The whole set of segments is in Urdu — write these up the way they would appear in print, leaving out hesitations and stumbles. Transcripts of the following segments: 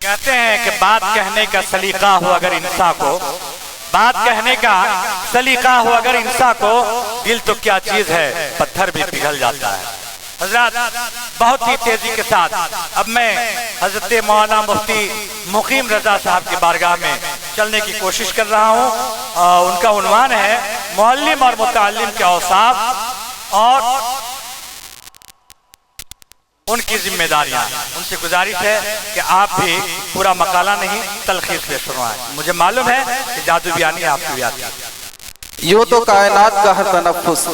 کہتے ہیں کہ بات کہنے کا سلیقہ ہو اگر انسان کو، بات کہنے کا سلیقہ ہو اگر انسان کو، دل تو کیا چیز ہے پتھر بھی پگھل جاتا ہے۔ حضرات بہت ہی تیزی کے ساتھ اب میں حضرت مولانا مفتی مقیم رضا صاحب کی بارگاہ میں چلنے کی کوشش کر رہا ہوں۔ ان کا عنوان ہے معلم اور متعلم کے اوصاف اور ان کی ذمہ داریاں۔ ان سے گزارش ہے کہ آپ بھی پورا مقالہ نہیں تلخیص لے سنوائیں۔ مجھے معلوم ہے کہ جادو بیانی آپ کی بھی آتی ہے۔ یوں تو کائنات کا ہر تنفس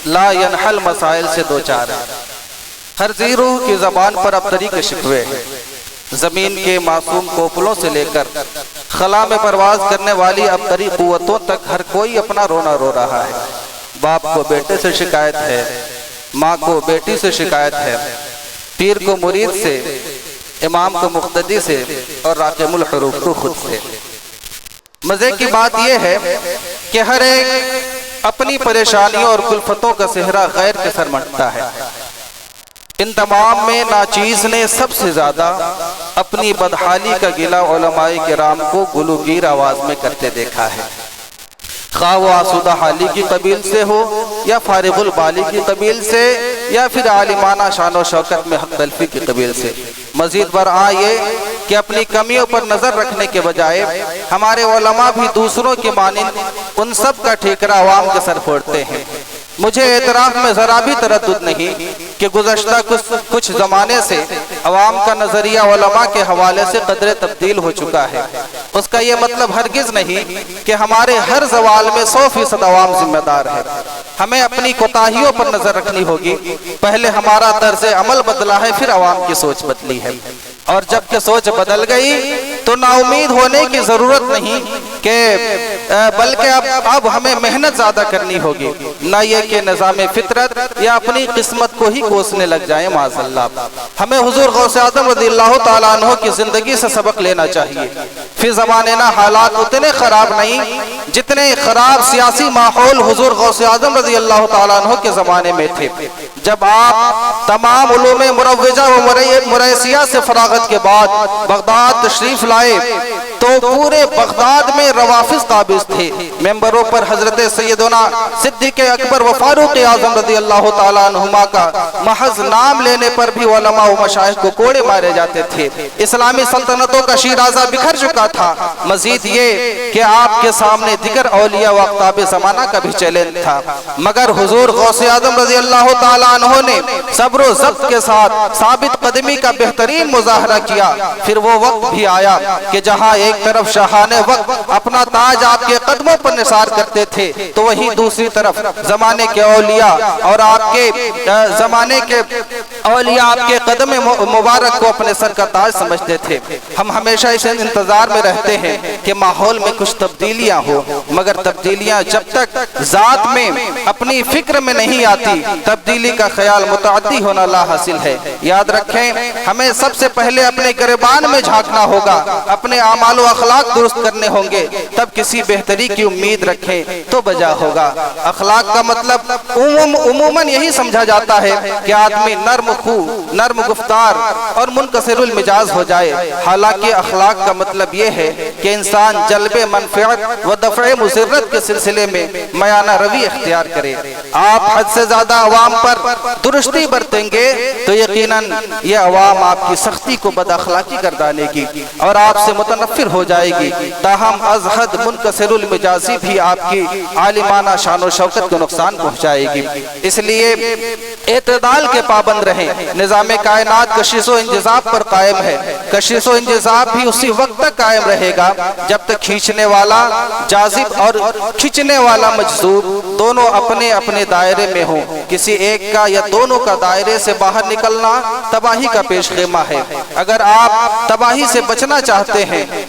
لا ینحل مسائل سے دوچار ہے، ہر ذی روح کی زبان پر اب طریق شکوے ہیں۔ زمین کے معصوم کوپلوں سے لے کر خلا میں پرواز کرنے والی اب تری قوتوں تک ہر کوئی اپنا رونا رو رہا ہے۔ باپ کو بیٹے سے شکایت ہے، ماں کو بیٹی سے شکایت ہے، پیر کو مرید سے، امام کو مقتدی سے، اور راقم الحروف کو خود سے۔ مزے کی بات یہ ہے کہ ہر ایک اپنی پریشانیوں اور کلفتوں کا صحرا غیر کے سر منڈتا ہے۔ ان تمام میں ناچیز نے سب سے زیادہ اپنی بدحالی کا گلہ علماء کرام کو گلوگیر آواز میں کرتے دیکھا ہے، خواہ وہ آسودہ حالی کی قبیل سے ہو یا فارغ البالی کی قبیل سے یا پھر عالمانہ شان و شوکت میں حق تلفی کی قبیل سے۔ مزید برآں یہ کہ اپنی کمیوں پر نظر رکھنے کے بجائے ہمارے علماء بھی دوسروں کے مانند ان سب کا ٹھیکرا عوام کے سر پھوڑتے ہیں۔ مجھے اعتراف میں ذرا بھی تردد نہیں کہ گزشتہ کچھ زمانے سے عوام کا نظریہ علماء کے حوالے سے قدرے تبدیل ہو چکا ہے۔ اس کا یہ مطلب ہرگز نہیں کہ ہمارے ہر زوال میں 100% عوام ذمہ دار ہے۔ ہمیں اپنی کوتاہیوں پر نظر رکھنی ہوگی۔ پہلے ہمارا طرز عمل بدلا ہے، پھر عوام کی سوچ بدلی ہے، اور جب کہ سوچ بدل گئی تو نا امید ہونے کی ضرورت نہیں کہ بلکہ اب ہمیں محنت زیادہ کرنی ہوگی، نہ یہ کہ نظام فطرت یا اپنی قسمت کو ہی کوسنے لگ جائیں معاذ اللہ۔ ہمیں حضور غوث اعظم رضی اللہ تعالیٰ عنہ کی زندگی سے سبق لینا چاہیے۔ فی زماننا حالات اتنے خراب نہیں جتنے خراب سیاسی ماحول حضور غوث اعظم رضی اللہ تعالیٰ عنہ کے زمانے میں تھے۔ جب آپ تمام علوم مروجہ و مرئیسیہ سے فراغت کے بعد بغداد تشریف لائے تو پورے بغداد میں روافظ قابض تھے۔ ممبروں پر حضرت سیدنا صدیق اکبر و فاروق اعظم رضی اللہ تعالیٰ عنہما کا محض نام لینے پر بھی علماء و مشائخ کو کوڑے مارے جاتے تھے۔ اسلامی سلطنتوں کا شیرازہ بکھر چکا تھا۔ مزید یہ کہ آپ کے سامنے دیگر اولیاء و اقطاب زمانہ کا بھی چیلنج تھا، مگر حضور غوث اعظم رضی اللہ تعالیٰ عنہ نے صبر و ضبط کے ساتھ ثابت قدمی کا بہترین مظاہرہ کیا۔ پھر وہ وقت بھی آیا کہ جہاں ایک طرف شاہانہ وقت اپنا تاج آپ کے قدموں پر نثار کرتے تھے تو وہیں دوسری طرف زمانے کے اولیاء اور آپ کے زمانے کے اولیاء آپ کے قدم مبارک کو اپنے سر کا تاج سمجھتے تھے۔ ہم ہمیشہ اس انتظار میں رہتے ہیں کہ ماحول میں کچھ تبدیلیاں ہو، مگر تبدیلیاں جب تک ذات میں اپنی فکر میں نہیں آتی، تبدیلی کا خیال متعدی ہونا لا حاصل ہے۔ یاد رکھیں، ہمیں سب سے پہلے اپنے گریبان میں جھانکنا ہوگا، اپنے اعمال و اخلاق درست کرنے ہوں گے، تب کسی بہتری کی امید رکھیں تو بجا ہوگا۔ اخلاق کا مطلب عموماً یہی سمجھا جاتا ہے کہ آدمی نرم خو، نرم گفتار اور منکسر المزاج ہو جائے، حالانکہ اخلاق کا مطلب یہ ہے کہ انسان جلب منفعت و دفع مضرت کے سلسلے میں میانہ روی اختیار کرے۔ آپ حد سے زیادہ عوام پر درستی برتیں گے تو یقیناً یہ عوام آپ کی سختی کو بد اخلاقی کر ڈالے گی اور آپ سے متنفر ہو جائے گی۔ تاہم از حد منکسر المزاجی بھی آپ کی عالمانہ شان و شوکت کو نقصان پہنچائے گی۔ اس لیے اعتدال کے پابند رہیں۔ نظام کائنات کشش و انجذاب پر قائم ہے۔ کشش و انجذاب بھی اسی وقت تک قائم رہے گا جب تک کھینچنے والا جاذب اور کھینچنے والا مجذوب دونوں اپنے اپنے دائرے میں ہوں۔ کسی ایک کا یا دونوں کا دائرے سے باہر نکلنا تباہی کا پیش خیمہ ہے۔ اگر آپ تباہی سے بچنا چاہتے ہیں